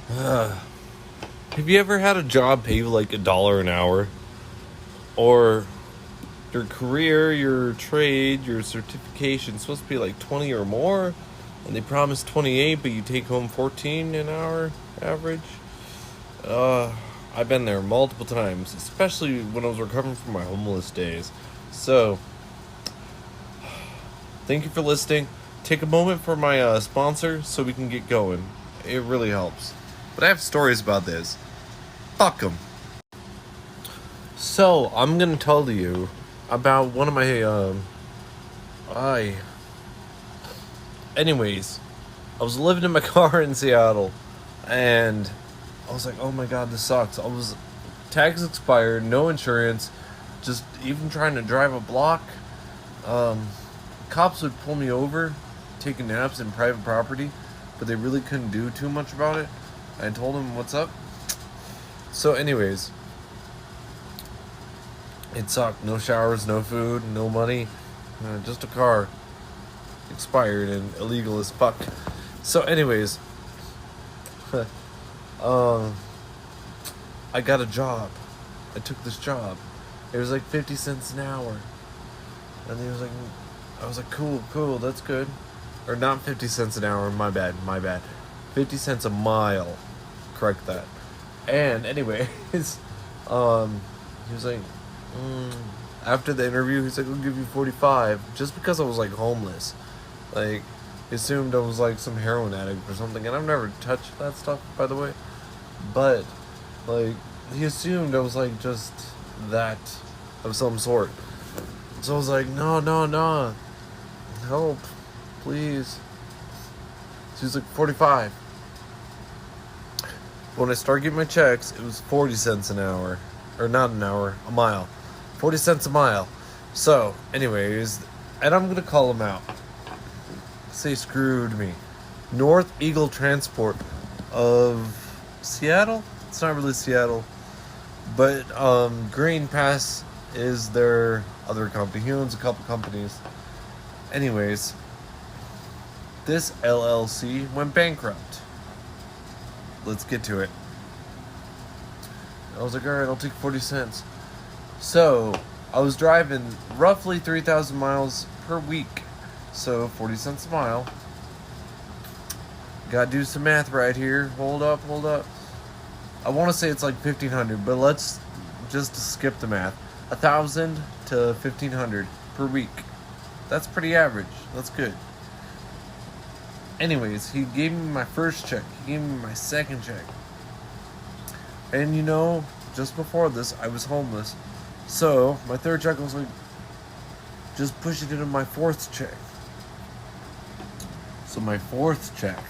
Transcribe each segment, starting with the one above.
Have you ever had a job pay you like $1 an hour? Or your career, your trade, your certification supposed to be like 20 or more, and they promise 28, but you take home 14 an hour average? I've been there multiple times, especially when I was recovering from my homeless days. So, thank you for listening. Take a moment for my sponsor so we can get going. It really helps. But I have stories about this. Fuck them. So, I'm gonna tell you about one of my, Anyways, I was living in my car in Seattle, and I was like, oh my god, this sucks. Tags expired, no insurance, just even trying to drive a block. Cops would pull me over, taking naps in private property, but they really couldn't do too much about it. I told them what's up. So anyways, it sucked. No showers, no food, no money, just a car. Expired and illegal as fuck. So anyways, I got a job. I took this job. It was like 50 cents an hour. And I was like, cool, that's good. Or not 50 cents an hour, my bad. 50 cents a mile. Correct that. And anyways, he was like, after the interview, he's like, I'll give you 45. Just because I was like homeless. Like, he assumed I was like some heroin addict or something. And I've never touched that stuff, by the way. But, like, he assumed I was like just that of some sort. So I was like, no. Help. Please. She was like, 45. When I started getting my checks, it was 40 cents an hour. Or not an hour, a mile. 40 cents a mile. So, anyways, and I'm going to call them out. They screwed me. North Eagle Transport of Seattle? It's not really Seattle. But Green Pass is their other company. He owns a couple companies. Anyways, this LLC went bankrupt. Let's get to it. I was like, alright, I'll take 40 cents. So, I was driving roughly 3,000 miles per week. So, 40 cents a mile. Gotta do some math right here. Hold up. I want to say it's like 1,500, but let's just skip the math. 1,000 to 1,500 per week. That's pretty average. That's good. Anyways, he gave me my first check. He gave me my second check. And just before this, I was homeless. So, my third check was like, just push it into my fourth check. So my fourth check,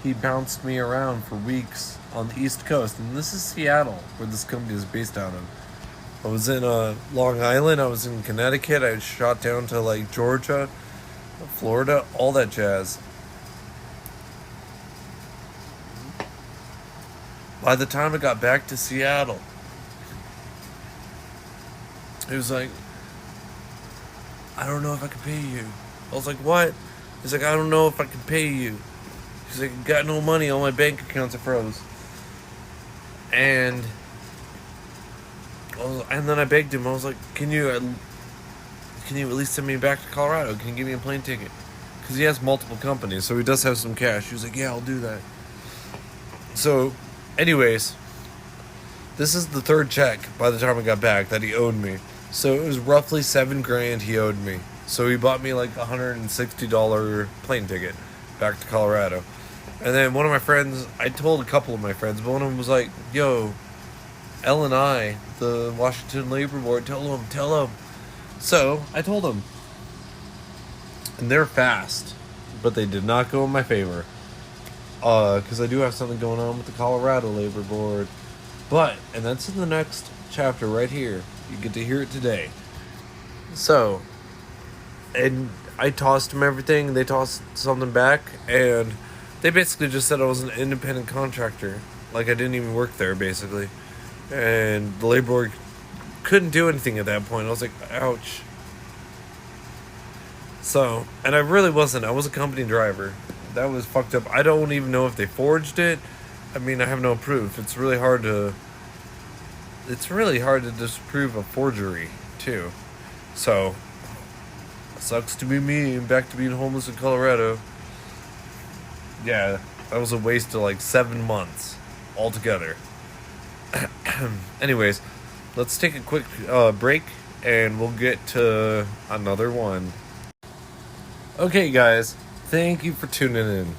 he bounced me around for weeks on the East Coast. And this is Seattle, where this company is based out of. I was in Long Island, I was in Connecticut, I shot down to like Georgia, Florida, all that jazz. By the time I got back to Seattle, it was like, I don't know if I can pay you. I was like, what? He's like, I don't know if I can pay you. He's like, I got no money, all my bank accounts are froze. And then I begged him, I was like, can you at least send me back to Colorado? Can you give me a plane ticket? Because he has multiple companies, so he does have some cash. He was like, yeah, I'll do that. So, anyways, this is the third check by the time I got back that he owed me. So it was roughly $7,000 he owed me. So he bought me like $160 plane ticket back to Colorado. And then one of my friends, I told a couple of my friends, but one of them was like, yo, L&I, the Washington Labor Board, tell them. So I told them. And they're fast, but they did not go in my favor. Because I do have something going on with the Colorado Labor Board. And that's in the next chapter right here. You get to hear it today. So, and I tossed them everything. They tossed something back. And they basically just said I was an independent contractor. Like I didn't even work there, basically. And the labor board couldn't do anything at that point. I was like, ouch. So, and I really wasn't. I was a company driver. That was fucked up. I don't even know if they forged it. I mean, I have no proof. It's really hard to disprove a forgery, too. So, sucks to be me, back to being homeless in Colorado. Yeah, that was a waste of like 7 months altogether. Anyways, let's take a quick break and we'll get to another one. Okay, guys, thank you for tuning in.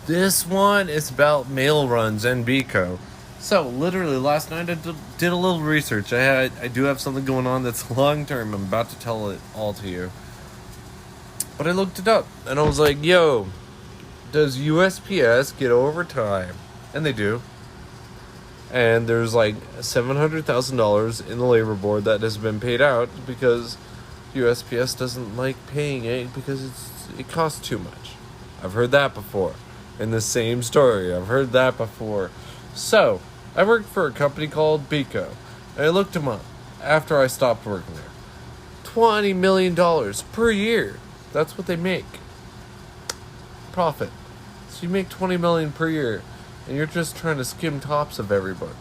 This one is about mail runs and BCO. So, literally, last night I did a little research. I do have something going on that's long term. I'm about to tell it all to you. But I looked it up, and I was like, yo, does USPS get overtime? And they do. And there's like $700,000 in the labor board that has been paid out because USPS doesn't like paying it because it costs too much. I've heard that before. In the same story, I've heard that before. So, I worked for a company called BCO, and I looked them up after I stopped working there. $20 million per year. That's what they make. Profit. So you make $20 million per year, and you're just trying to skim tops of everybody.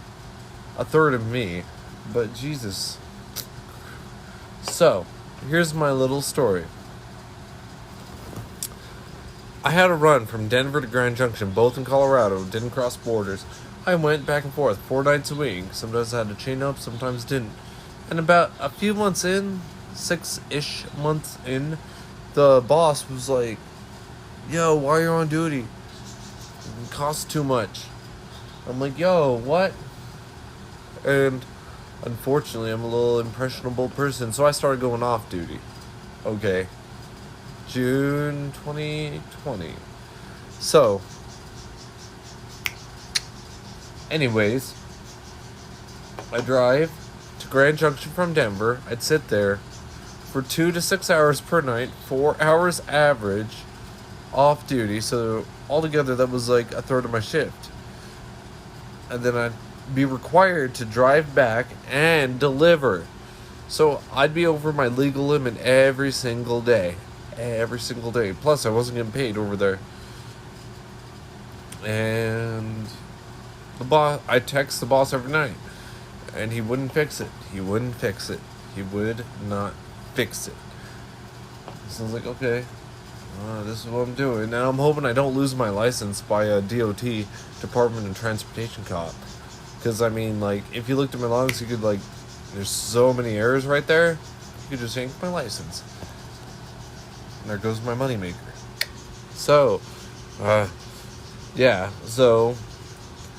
A third of me, but Jesus. So, here's my little story. I had a run from Denver to Grand Junction, both in Colorado, didn't cross borders. I went back and forth 4 nights a week. Sometimes I had to chain up, sometimes didn't. And about a few months in, 6-ish months in, the boss was like, yo, why are you on duty? It costs too much. I'm like, yo, what? And unfortunately, I'm a little impressionable person, so I started going off duty. Okay. June 2020. So, anyways, I drive to Grand Junction from Denver. I'd sit there for 2 to 6 hours per night, 4 hours average off duty. So altogether, that was like a third of my shift. And then I'd be required to drive back and deliver. So I'd be over my legal limit every single day. Every single day. Plus, I wasn't getting paid over there. And the boss, I text the boss every night, and he wouldn't fix it. He would not fix it. So I was like, okay, this is what I'm doing. Now I'm hoping I don't lose my license by a DOT, Department of Transportation cop. Because, I mean, like, if you looked at my logs, you could, like, there's so many errors right there, you could just yank my license. And there goes my moneymaker. So, yeah, so,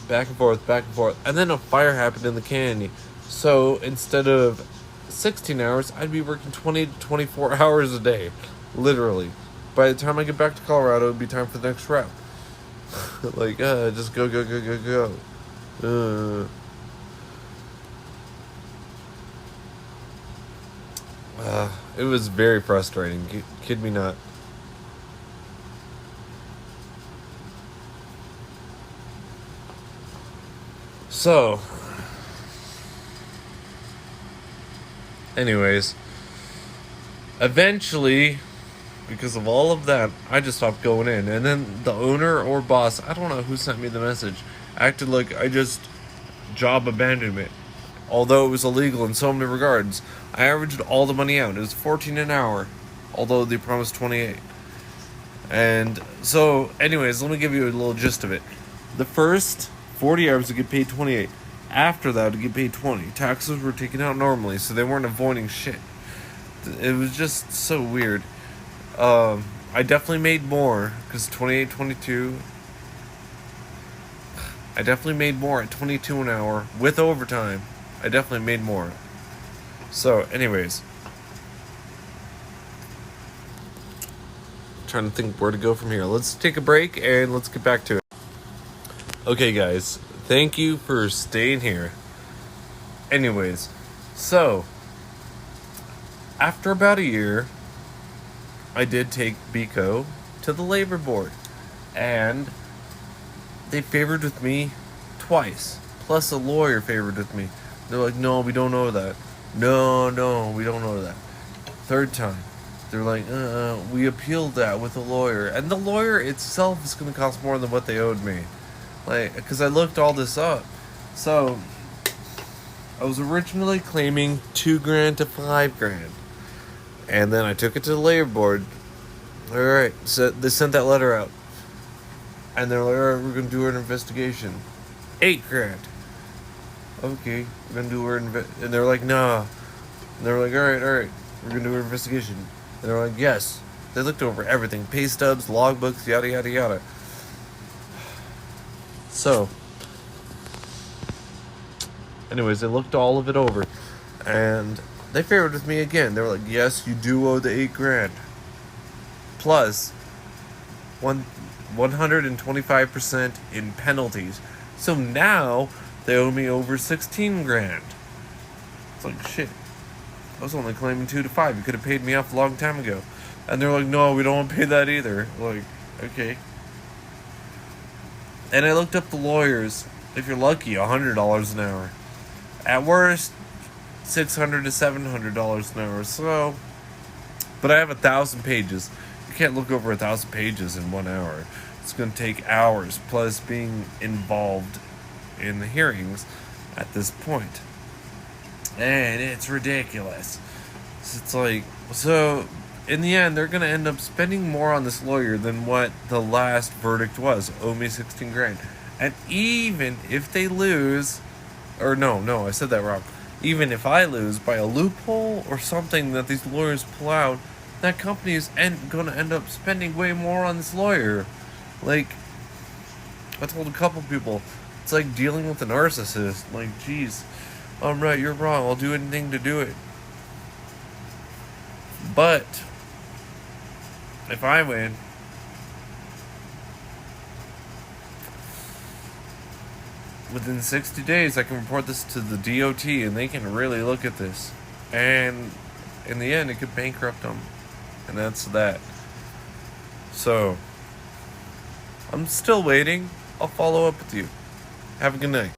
back and forth. And then a fire happened in the canyon. So, instead of 16 hours, I'd be working 20 to 24 hours a day. Literally. By the time I get back to Colorado, it'd be time for the next route. Like, just go. It was very frustrating. Kid me not. So, anyways, eventually, because of all of that, I just stopped going in. And then the owner or boss, I don't know who sent me the message, acted like I just job abandonment. Although it was illegal in so many regards. I averaged all the money out. It was $14 an hour, although they promised $28. And so, anyways, let me give you a little gist of it. The first 40 hours, you get paid $28. After that, you get paid $20. Taxes were taken out normally, so they weren't avoiding shit. It was just so weird. I definitely made more, because 28, 22... I definitely made more at $22 an hour, with overtime. I definitely made more. So, anyways. Trying to think where to go from here. Let's take a break and let's get back to it. Okay, guys. Thank you for staying here. Anyways. So, after about a year, I did take BCO to the labor board. And they favored with me twice. Plus a lawyer favored with me. They're like, no, we don't know that. No, we don't know that. Third time. They're like, we appealed that with a lawyer. And the lawyer itself is going to cost more than what they owed me. Like, because I looked all this up. So, I was originally claiming $2,000 to $5,000. And then I took it to the labor board. Alright, so they sent that letter out. And they're like, alright, we're going to do an investigation. $8,000. Okay, we're going to do our and they're like, nah. And they're like, alright, we're going to do an investigation. And they're like, yes. They looked over everything. Pay stubs, logbooks, yada, yada, yada. So, anyways, they looked all of it over. And they favored with me again. They were like, yes, you do owe the $8,000. Plus, 125% in penalties. So now, they owe me over $16,000. It's like, shit. I was only claiming 2 to 5. You could have paid me off a long time ago. And they're like, no, we don't want to pay that either. Like, okay. And I looked up the lawyers. If you're lucky, $100 an hour. At worst, $600 to $700 an hour. So, but I have 1,000 pages. You can't look over 1,000 pages in 1 hour. It's going to take hours, plus being involved in the hearings at this point. And it's ridiculous. It's like, so in the end, they're going to end up spending more on this lawyer than what the last verdict was. Owe me $16,000. And even if they lose, or no, I said that wrong. Even if I lose by a loophole or something that these lawyers pull out, that company is going to end up spending way more on this lawyer. Like, I told a couple people, it's like dealing with a narcissist. Like, geez, I'm right, you're wrong. I'll do anything to do it. But if I win, within 60 days, I can report this to the DOT, and they can really look at this. And in the end, it could bankrupt them. And that's that. So, I'm still waiting. I'll follow up with you. Have a good night.